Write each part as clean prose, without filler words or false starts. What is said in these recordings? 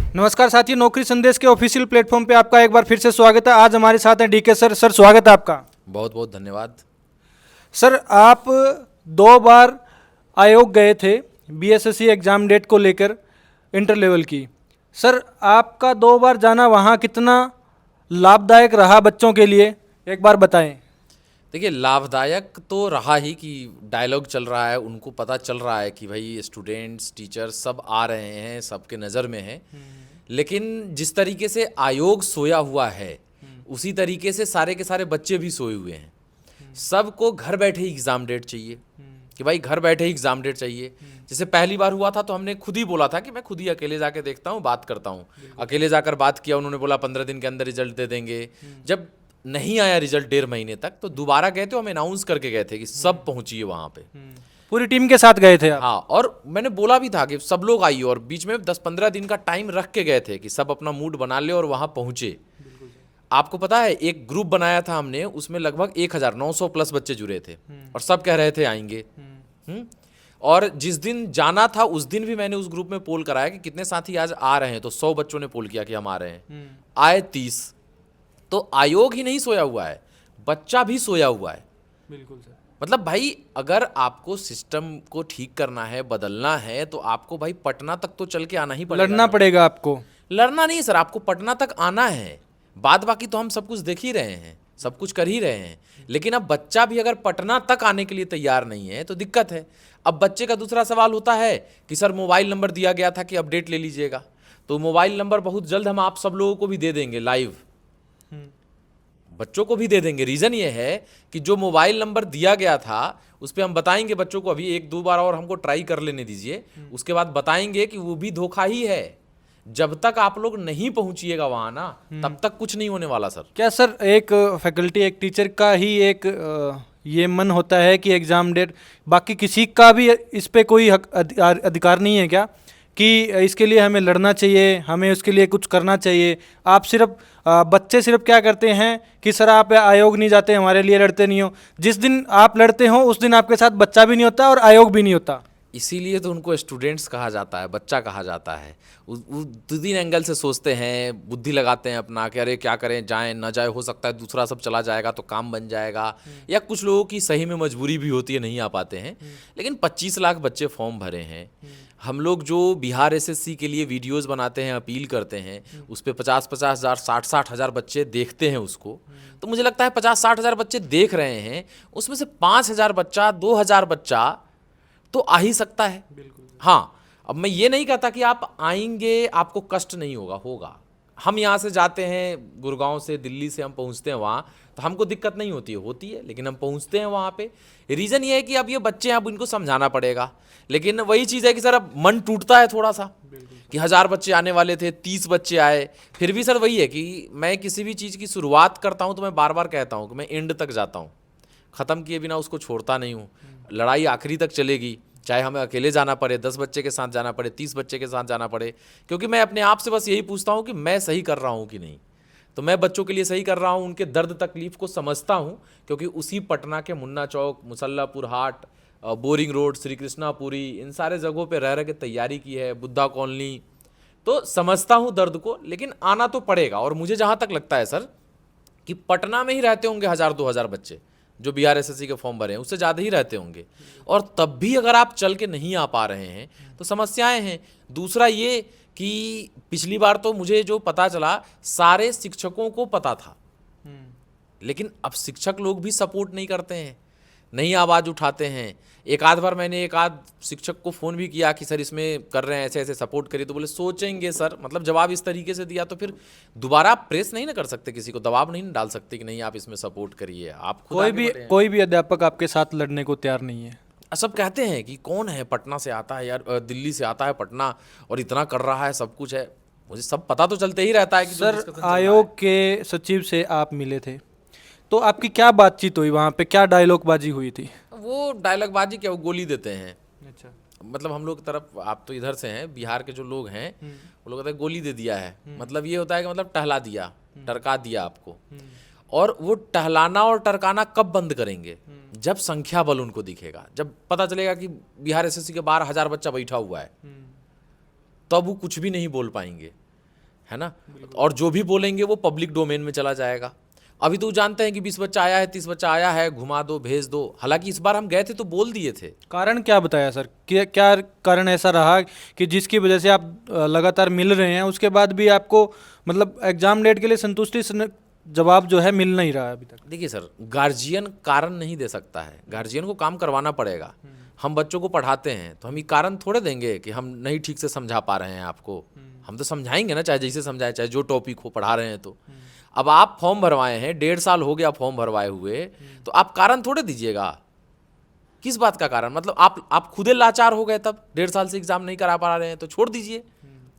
नमस्कार साथियों, नौकरी संदेश के ऑफिशियल प्लेटफॉर्म पे आपका एक बार फिर से स्वागत है। आज हमारे साथ हैं डीके सर। सर स्वागत है आपका। बहुत बहुत धन्यवाद। सर आप 2 बार आयोग गए थे बीएसएससी एग्जाम डेट को लेकर इंटर लेवल की। सर आपका 2 बार जाना वहाँ कितना लाभदायक रहा बच्चों के लिए, एक बार बताएं। देखिए, लाभदायक तो रहा ही कि डायलॉग चल रहा है, उनको पता चल रहा है कि भाई स्टूडेंट्स टीचर सब आ रहे हैं, सबके नज़र में है। लेकिन जिस तरीके से आयोग सोया हुआ है उसी तरीके से सारे के सारे बच्चे भी सोए हुए हैं। सबको घर बैठे ही एग्ज़ाम डेट चाहिए कि भाई घर बैठे ही एग्ज़ाम डेट चाहिए। जैसे पहली बार हुआ था तो हमने खुद ही बोला था कि मैं खुद ही अकेले जाके देखता हूँ, बात करता हूँ। अकेले जाकर बात किया, उन्होंने बोला 15 दिन के अंदर रिजल्ट दे देंगे। जब नहीं आया रिजल्ट 1.5 महीने तक, तो दोबारा गए थे, हम अनाउंस करके गए थे कि सब पहुंचिए वहाँ पे। पूरी टीम के साथ गए थे आप? हाँ, और मैंने बोला भी था कि सब लोग आइए, और बीच में 10-15 दिन का टाइम रख के गए थे कि सब अपना मूड बना ले और वहाँ पहुँचे। आपको पता है, एक ग्रुप बनाया था हमने, उसमें लगभग 1900 प्लस बच्चे जुड़े थे और सब कह रहे थे आएंगे। और जिस दिन जाना था उस दिन भी मैंने उस ग्रुप में पोल कराया कि कितने साथी आज आ रहे हैं, तो 100 बच्चों ने पोल किया कि हम आ रहे हैं। आए 30। तो आयोग ही नहीं सोया हुआ है, बच्चा भी सोया हुआ है। बिल्कुल सर। मतलब भाई, अगर आपको सिस्टम को ठीक करना है, बदलना है, तो आपको भाई पटना तक तो चल के आना ही पड़ेगा। लड़ना पड़ेगा आपको। लड़ना नहीं सर, आपको पटना तक आना है। बाद बाकी तो हम सब कुछ देख ही रहे हैं, सब कुछ कर ही रहे हैं। लेकिन अब बच्चा भी अगर पटना तक आने के लिए तैयार नहीं है तो दिक्कत है। अब बच्चे का दूसरा सवाल होता है कि सर मोबाइल नंबर दिया गया था कि अपडेट ले लीजिएगा, तो मोबाइल नंबर बहुत जल्द हम आप सब लोगों को भी दे देंगे, लाइव बच्चों को भी दे देंगे। रीज़न ये है कि जो मोबाइल नंबर दिया गया था उस पर हम बताएंगे बच्चों को, अभी 1-2 बार और हमको ट्राई कर लेने दीजिए, उसके बाद बताएंगे कि वो भी धोखा ही है। जब तक आप लोग नहीं पहुंचिएगा वहां ना, तब तक कुछ नहीं होने वाला सर। क्या सर एक फैकल्टी, एक टीचर का ही एक ये मन होता है कि एग्ज़ाम डेट, बाकी किसी का भी इस पे कोई अधिकार नहीं है क्या कि इसके लिए हमें लड़ना चाहिए, हमें उसके लिए कुछ करना चाहिए? आप सिर्फ बच्चे सिर्फ क्या करते हैं कि सर आप आयोग नहीं जाते, हमारे लिए लड़ते नहीं हो। जिस दिन आप लड़ते हो उस दिन आपके साथ बच्चा भी नहीं होता और आयोग भी नहीं होता। इसीलिए तो उनको स्टूडेंट्स कहा जाता है, बच्चा कहा जाता है। वो 2-3 एंगल से सोचते हैं, बुद्धि लगाते हैं अपना कि अरे क्या करें, जाएं ना जाए, हो सकता है दूसरा सब चला जाएगा तो काम बन जाएगा। या कुछ लोगों की सही में मजबूरी भी होती है, नहीं आ पाते हैं। लेकिन 25 लाख बच्चे फॉर्म भरे हैं। हम लोग जो बिहार एसएससी के लिए वीडियोस बनाते हैं, अपील करते हैं, उस पर 50-50 हज़ार, 60-60 हज़ार बच्चे देखते हैं उसको। तो मुझे लगता है 50-60 हज़ार बच्चे देख रहे हैं, उसमें से 5,000 बच्चा, 2,000 बच्चा तो आ ही सकता है। हाँ, अब मैं ये नहीं कहता कि आप आएंगे आपको कष्ट नहीं होगा, होगा। हम यहाँ से जाते हैं, गुड़गांव से, दिल्ली से हम पहुँचते हैं वहाँ, तो हमको दिक्कत नहीं होती है, लेकिन हम पहुँचते हैं वहाँ पे। रीज़न ये है कि अब ये बच्चे हैं, अब इनको समझाना पड़ेगा। लेकिन वही चीज़ है कि सर अब मन टूटता है थोड़ा सा कि 1000 बच्चे आने वाले थे, 30 बच्चे आए। फिर भी सर वही है कि मैं किसी भी चीज़ की शुरुआत करता हूँ तो मैं बार बार कहता हूँ कि मैं एंड तक जाता हूँ, ख़त्म किए बिना उसको छोड़ता नहीं हूँ। लड़ाई आखिरी तक चलेगी, चाहे हमें अकेले जाना पड़े, 10 बच्चे के साथ जाना पड़े, 30 बच्चे के साथ जाना पड़े। क्योंकि मैं अपने आप से बस यही पूछता हूँ कि मैं सही कर रहा हूँ कि नहीं। तो मैं बच्चों के लिए सही कर रहा हूँ, उनके दर्द तकलीफ को समझता हूँ। क्योंकि उसी पटना के मुन्ना चौक, मुसल्लापुर हाट, बोरिंग रोड, श्री कृष्णापुरी, इन सारे जगहों पे रह के तैयारी की है, बुद्धा कॉलोनी, तो समझता हूँ दर्द को। लेकिन आना तो पड़ेगा। और मुझे जहाँ तक लगता है सर कि पटना में ही रहते होंगे 1000-2000 बच्चे जो बिहार एसएससी के फॉर्म भरे हैं, उससे ज़्यादा ही रहते होंगे। और तब भी अगर आप चल के नहीं आ पा रहे हैं तो समस्याएं हैं। दूसरा ये कि पिछली बार तो मुझे जो पता चला, सारे शिक्षकों को पता था, लेकिन अब शिक्षक लोग भी सपोर्ट नहीं करते हैं, नहीं आवाज़ उठाते हैं। एक आध बार मैंने एक आध शिक्षक को फ़ोन भी किया कि सर इसमें कर रहे हैं, ऐसे ऐसे सपोर्ट करिए, तो बोले सोचेंगे सर। मतलब जवाब इस तरीके से दिया, तो फिर दोबारा आप प्रेस नहीं ना कर सकते, किसी को दबाव नहीं डाल सकते कि नहीं आप इसमें सपोर्ट करिए। आप खुद कोई भी अध्यापक आपके साथ लड़ने को तैयार नहीं है। सब कहते हैं कि कौन है, पटना से आता है यार, दिल्ली से आता है पटना और इतना कर रहा है, सब कुछ है। मुझे सब पता तो चलते ही रहता है कि सर आयोग के सचिव से आप मिले थे तो आपकी क्या बातचीत हुई वहाँ पे, क्या डायलॉगबाजी हुई थी? वो डायलॉगबाजी क्या, वो गोली देते हैं। अच्छा। मतलब हम लोग तरफ, आप तो इधर से हैं, बिहार के जो लोग हैं वो लोग कहते हैं गोली दे दिया है। मतलब ये होता है कि मतलब टहला दिया, टरका दिया आपको। और वो टहलाना और टरकाना कब बंद करेंगे? जब संख्या बल उनको दिखेगा, जब पता चलेगा कि बिहार एसएससी के 12,000 बच्चा बैठा हुआ है, तब वो कुछ भी नहीं बोल पाएंगे। है ना। और जो भी बोलेंगे वो पब्लिक डोमेन में चला जाएगा। अभी तो जानते हैं कि 20 बच्चा आया है, 30 बच्चा आया है, घुमा दो, भेज दो। हालांकि इस बार हम गए थे तो बोल दिए थे। कारण क्या बताया सर, क्या कारण ऐसा रहा कि जिसकी वजह से आप लगातार मिल रहे हैं, उसके बाद भी आपको मतलब एग्जाम डेट के लिए संतुष्टि जवाब जो है मिल नहीं रहा है अभी तक? देखिए सर, गार्जियन कारण नहीं दे सकता है, गार्जियन को काम करवाना पड़ेगा। हम बच्चों को पढ़ाते हैं तो हम ये कारण थोड़े देंगे कि हम नहीं ठीक से समझा पा रहे हैं आपको। हम तो समझाएंगे ना, चाहे जैसे समझाए, चाहे जो टॉपिक हो, पढ़ा रहे हैं तो। अब आप फॉर्म भरवाए हैं, 1.5 साल हो गया फॉर्म भरवाए हुए, तो आप कारण थोड़े दीजिएगा। किस बात का कारण? मतलब आप खुदे लाचार हो गए, तब 1.5 साल से एग्जाम नहीं करा पा रहे हैं तो छोड़ दीजिए,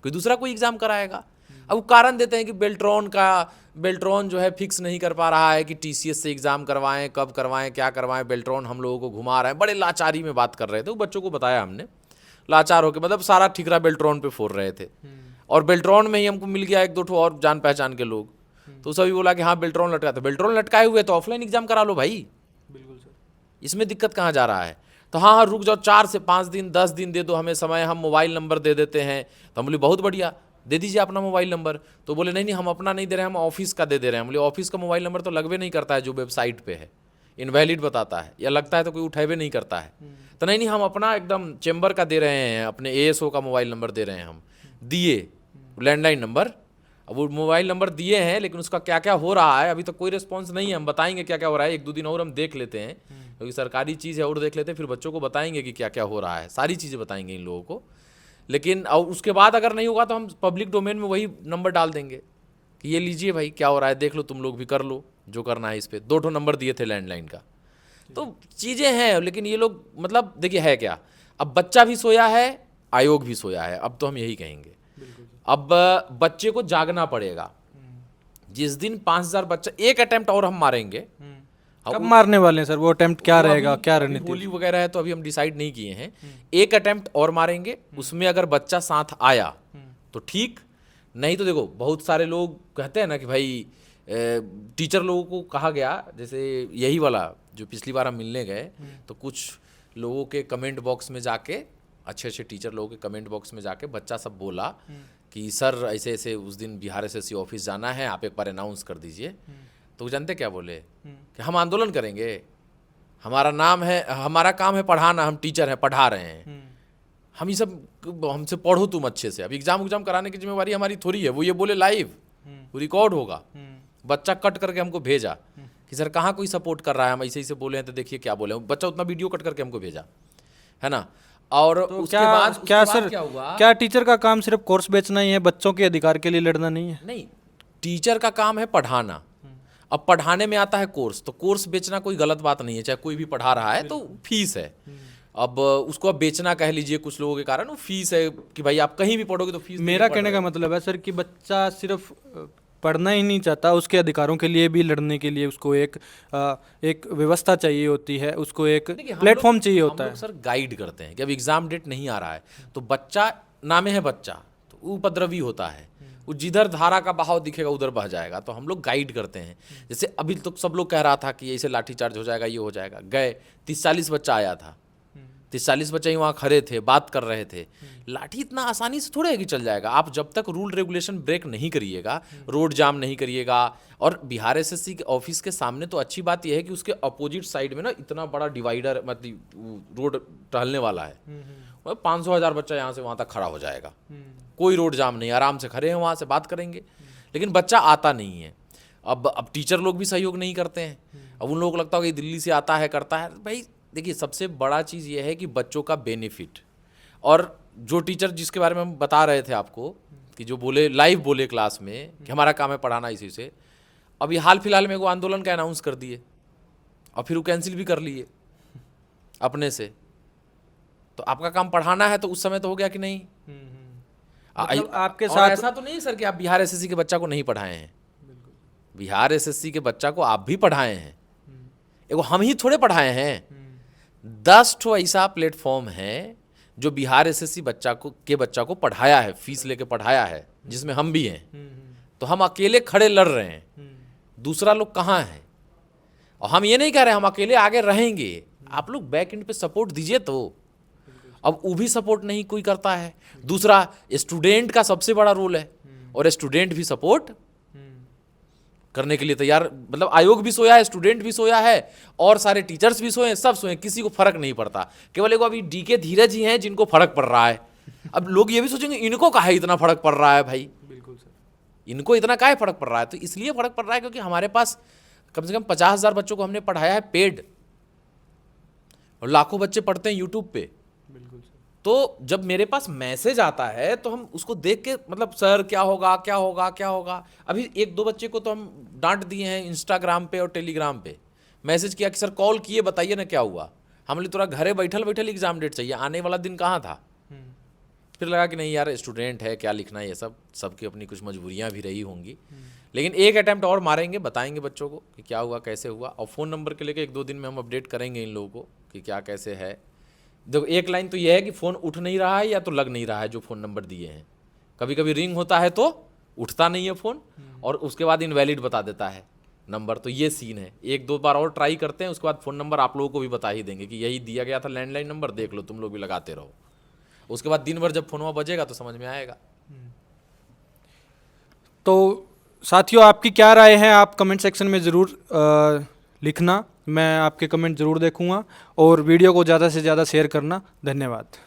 कोई दूसरा कोई एग्जाम कराएगा। अब वो कारण देते हैं कि बेल्ट्रॉन जो है फिक्स नहीं कर पा रहा है कि टीसीएस से एग्जाम करवाएं, कब करवाएं, क्या करवाएं, बेल्ट्रॉन हम लोगों को घुमा रहा है। बड़े लाचारी में बात कर रहे थे, वो बच्चों को बताया हमने। लाचार होकर मतलब सारा ठिकरा बेल्ट्रॉन पे फोड़ रहे थे, और बेल्ट्रॉन में ही हमको मिल गया 1-2 ठो और जान पहचान के लोग, तो सभी बोला कि हाँ बेल्ट्रॉन लटका। तो बेल्ट्रॉन लटकाए हुए तो ऑफलाइन एग्जाम करा लो भाई, बिल्कुल सर, इसमें दिक्कत कहाँ जा रहा है। तो हाँ रुक जाओ, 4 से 5 दिन 10 दिन दे दो हमें समय, हम मोबाइल नंबर दे देते हैं। तो हम बोले बहुत बढ़िया, दे दीजिए अपना मोबाइल नंबर। तो बोले नहीं हम अपना नहीं दे रहे हैं, हम ऑफिस का दे रहे हैं। बोले ऑफिस का मोबाइल नंबर तो लगभग नहीं करता है, जो वेबसाइट पे है इनवैलिड बताता है, या लगता है तो कोई उठावे नहीं करता है। तो नहीं हम अपना एकदम चेंबर का दे रहे हैं, अपने एएसओ का मोबाइल नंबर दे रहे हैं। हम दिए लैंडलाइन नंबर, अब वो मोबाइल नंबर दिए हैं, लेकिन उसका क्या क्या हो रहा है अभी तक कोई रिस्पॉन्स नहीं है। हम बताएंगे क्या क्या हो रहा है, 1-2 दिन और हम देख लेते हैं, क्योंकि सरकारी चीज़ है, और देख लेते हैं, फिर बच्चों को बताएंगे कि क्या क्या हो रहा है, सारी चीज़ें बताएंगे इन लोगों को। लेकिन और उसके बाद अगर नहीं होगा तो हम पब्लिक डोमेन में वही नंबर डाल देंगे कि ये लीजिए भाई क्या हो रहा है, देख लो, तुम लोग भी कर लो जो करना है। इस पर 2 ठो नंबर दिए थे लैंडलाइन का। तो चीज़ें हैं, लेकिन ये लोग मतलब देखिए है क्या, अब बच्चा भी सोया है, आयोग भी सोया है। अब तो हम यही कहेंगे, अब बच्चे को जागना पड़ेगा। जिस दिन 5000 बच्चा, एक अटेम्प्ट और हम मारेंगे। कब मारने वाले हैं सर? वो अटेम्प्ट क्या रहेगा, क्या रणनीति? होली वगैरह है तो अभी हम डिसाइड नहीं किए हैं। एक अटेम्प्ट और मारेंगे, उसमें अगर बच्चा साथ आया तो ठीक, नहीं तो देखो बहुत सारे लोग कहते हैं ना कि भाई टीचर लोगों को कहा गया, जैसे यही वाला जो पिछली बार हम मिलने गए, तो कुछ लोगों के कमेंट बॉक्स में जाके, अच्छे अच्छे टीचर लोगों के कमेंट बॉक्स में जाके बच्चा सब बोला कि सर ऐसे ऐसे उस दिन बिहार एसएससी ऑफिस जाना है, आप एक बार अनाउंस कर दीजिए। तो जानते क्या बोले कि हम आंदोलन करेंगे, हमारा नाम है, हमारा काम है पढ़ाना, हम टीचर हैं, पढ़ा रहे हैं, हम ये सब, हमसे पढ़ो तुम अच्छे से। अब एग्जाम कराने की जिम्मेवारी हमारी थोड़ी है। वो ये बोले लाइव, वो रिकॉर्ड होगा। बच्चा कट करके हमको भेजा कि सर कहाँ कोई सपोर्ट कर रहा है, हम ऐसे ऐसे बोले हैं तो देखिए क्या बोले। बच्चा उतना वीडियो कट करके हमको भेजा, है ना। और तो उसके बाद क्या सर, क्या हुआ, क्या टीचर का काम सिर्फ कोर्स बेचना ही है, बच्चों के अधिकार के लिए लड़ना नहीं है? नहीं, टीचर का काम है पढ़ाना। अब पढ़ाने में आता है कोर्स, तो कोर्स बेचना कोई गलत बात नहीं है, चाहे कोई भी पढ़ा रहा है तो फीस है। अब उसको अब बेचना कह लीजिए कुछ लोगों के कारण, वो फीस है कि भाई आप कहीं भी पढ़ोगे तो फीस। मेरा कहने का मतलब है सर कि बच्चा सिर्फ पढ़ना ही नहीं चाहता, उसके अधिकारों के लिए भी लड़ने के लिए उसको एक व्यवस्था चाहिए होती है, उसको एक प्लेटफॉर्म चाहिए होता है। सर गाइड करते हैं कि अब एग्जाम डेट नहीं आ रहा है, तो बच्चा नामे है बच्चा, तो उपद्रवी होता है, वो जिधर धारा का बहाव दिखेगा उधर बह जाएगा। तो हम लोग गाइड करते हैं। जैसे अभी तो सब लोग कह रहा था कि ऐसे लाठीचार्ज हो जाएगा, ये हो जाएगा। गए 30-40 बच्चा आया था, 30-40 बच्चे ही वहाँ खड़े थे, बात कर रहे थे। लाठी इतना आसानी से थोड़े है कि चल जाएगा। आप जब तक रूल रेगुलेशन ब्रेक नहीं करिएगा, रोड जाम नहीं करिएगा। और बिहार एसएससी के ऑफिस के सामने तो अच्छी बात यह है कि उसके अपोजिट साइड में ना इतना बड़ा डिवाइडर, मतलब रोड टहलने वाला है। 500,000 बच्चा यहाँ से वहाँ तक खड़ा हो जाएगा, कोई रोड जाम नहीं, आराम से खड़े हैं वहाँ से बात करेंगे। लेकिन बच्चा आता नहीं है। अब टीचर लोग भी सहयोग नहीं करते हैं। अब उन लोगों को लगता है कि दिल्ली से आता है, करता है। भाई देखिए, सबसे बड़ा चीज़ ये है कि बच्चों का बेनिफिट। और जो टीचर जिसके बारे में हम बता रहे थे आपको कि जो बोले लाइव बोले क्लास में कि हमारा काम है पढ़ाना, इसी से अभी हाल फिलहाल में वो आंदोलन का अनाउंस कर दिए और फिर वो कैंसिल भी कर लिए अपने से। तो आपका काम पढ़ाना है तो उस समय तो हो गया कि नहीं। मतलब आपके और साथ ऐसा तो नहीं सर कि आप बिहार एसएससी के बच्चा को नहीं पढ़ाए हैं। बिहार एसएससी के बच्चा को आप भी पढ़ाए हैं, एगो हम ही थोड़े पढ़ाए हैं। 10 ठो ऐसा प्लेटफॉर्म है जो बिहार एसएससी बच्चा को पढ़ाया है, फीस लेके पढ़ाया है, जिसमें हम भी हैं। तो हम अकेले खड़े लड़ रहे हैं, दूसरा लोग कहाँ हैं। और हम ये नहीं कह रहे हम अकेले आगे रहेंगे, आप लोग बैक एंड पे सपोर्ट दीजिए। तो अब वो भी सपोर्ट नहीं कोई करता है। दूसरा, स्टूडेंट का सबसे बड़ा रोल है, और स्टूडेंट भी सपोर्ट करने के लिए तैयार, मतलब आयोग भी सोया है, स्टूडेंट भी सोया है और सारे टीचर्स भी सोए हैं, सब सोए हैं, किसी को फर्क नहीं पड़ता। केवल एक अभी डीके धीरज ही हैं जिनको फर्क पड़ रहा है। अब लोग ये भी सोचेंगे इनको काहे इतना फर्क पड़ रहा है भाई, बिल्कुल सर, इनको इतना काहे फर्क पड़ रहा है? तो इसलिए फर्क पड़ रहा है क्योंकि हमारे पास कम से कम 50,000 बच्चों को हमने पढ़ाया है पेड, और लाखों बच्चे पढ़ते हैं यूट्यूब पे। बिल्कुल सर। तो जब मेरे पास मैसेज आता है तो हम उसको देख के, मतलब सर क्या होगा क्या होगा क्या होगा। अभी एक दो बच्चे को तो हम डांट दिए हैं इंस्टाग्राम पे और टेलीग्राम पे, मैसेज किया कि सर कॉल किए बताइए ना क्या हुआ। हमने थोड़ा घरे बैठल बैठल एग्जाम डेट चाहिए, आने वाला दिन कहाँ था। फिर लगा कि नहीं यार स्टूडेंट है, क्या लिखना है, ये सब सबकी अपनी कुछ मजबूरियां भी रही होंगी, लेकिन एक अटैम्प्ट और मारेंगे, बताएंगे बच्चों को कि क्या हुआ कैसे हुआ। और फ़ोन नंबर के लेके एक दो दिन में हम अपडेट करेंगे इन लोगों को कि क्या कैसे है। देखो एक लाइन तो ये है कि फ़ोन उठ नहीं रहा है या तो लग नहीं रहा है जो फ़ोन नंबर दिए हैं। कभी कभी रिंग होता है तो उठता नहीं है फ़ोन, और उसके बाद इनवैलिड बता देता है नंबर। तो ये सीन है, एक दो बार और ट्राई करते हैं, उसके बाद फ़ोन नंबर आप लोगों को भी बता ही देंगे कि यही दिया गया था लैंडलाइन नंबर, देख लो तुम लोग भी लगाते रहो। उसके बाद दिन भर जब फ़ोनवा बजेगा तो समझ में आएगा। तो साथियों, आपकी क्या राय है आप कमेंट सेक्शन में ज़रूर लिखना, मैं आपके कमेंट ज़रूर देखूंगा, और वीडियो को ज़्यादा से ज़्यादा शेयर करना। धन्यवाद।